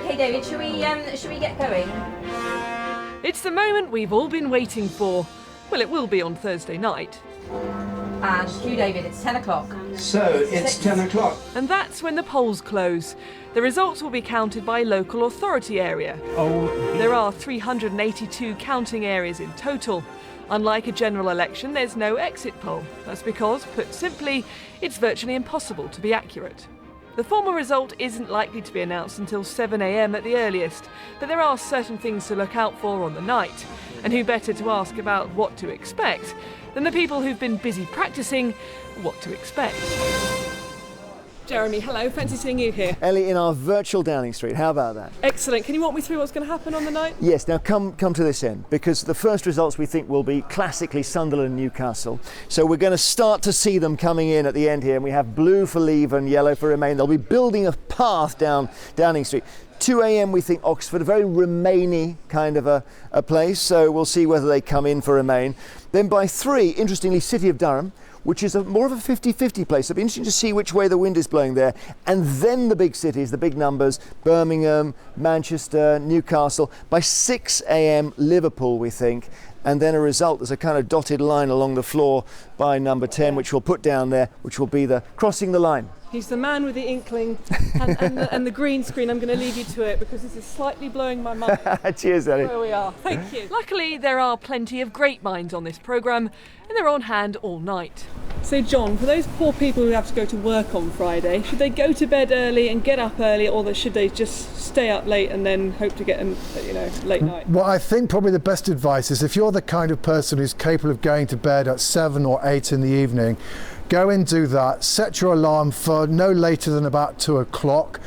OK, David, should we get going? It's the moment we've all been waiting for. Well, it will be on Thursday night. And cue David, it's 10 o'clock. So, it's 10 o'clock. And that's when the polls close. The results will be counted by local authority area. There are 382 counting areas in total. Unlike a general election, there's no exit poll. That's because, put simply, it's virtually impossible to be accurate. The formal result isn't likely to be announced until 7 a.m. at the earliest, but there are certain things to look out for on the night. And who better to ask about what to expect than the people who've been busy practising what to expect. Jeremy, hello, fancy seeing you here. Ellie, in our virtual Downing Street, how about that? Excellent. Can you walk me through what's going to happen on the night? Yes, now come to this end, because the first results we think will be classically Sunderland and Newcastle. So we're going to start to see them coming in at the end here, and we have blue for Leave and yellow for Remain. They'll be building a path down Downing Street. 2 a.m. we think Oxford, a very Remainy kind of a place, so we'll see whether they come in for Remain. Then by 3, interestingly, City of Durham, which is more of a 50-50 place. It'll be interesting to see which way the wind is blowing there. And then the big cities, the big numbers, Birmingham, Manchester, Newcastle. By 6 a.m, Liverpool, we think. And then a result, there's a kind of dotted line along the floor by number 10, which we'll put down there, which will be the crossing the line. He's the man with the inkling and the green screen. I'm going to leave you to it because this is slightly blowing my mind. Cheers, Ellie. There we are. Thank you. Luckily, there are plenty of great minds on this programme and they're on hand all night. So, John, for those poor people who have to go to work on Friday, should they go to bed early and get up early, or should they just stay up late and then hope to get a late night? Well, I think probably the best advice is if you're the kind of person who's capable of going to bed at 7 or 8 in the evening, go and do that, set your alarm for no later than about 2 o'clock,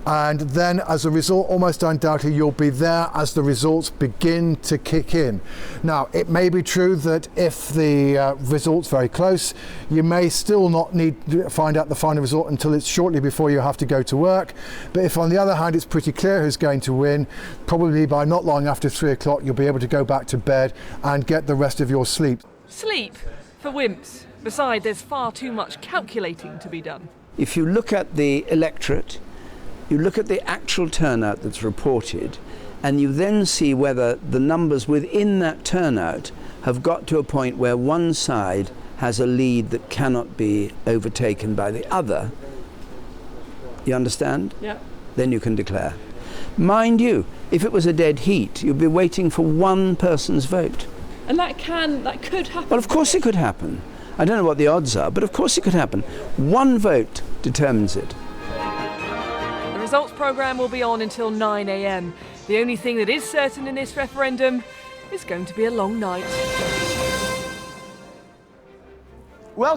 and then as a result, almost undoubtedly you'll be there as the results begin to kick in. Now, it may be true that if the result's very close, you may still not need to find out the final result until it's shortly before you have to go to work. But if on the other hand it's pretty clear who's going to win, probably by not long after 3 o'clock you'll be able to go back to bed and get the rest of your sleep. Sleep for wimps. Besides, there's far too much calculating to be done. If you look at the electorate, you look at the actual turnout that's reported, and you then see whether the numbers within that turnout have got to a point where one side has a lead that cannot be overtaken by the other. You understand? Yeah. Then you can declare. Mind you, if it was a dead heat, you'd be waiting for one person's vote. And that could happen. Well, of course it could happen. I don't know what the odds are, but of course it could happen. One vote determines it. The results programme will be on until 9 a.m. The only thing that is certain in this referendum is going to be a long night.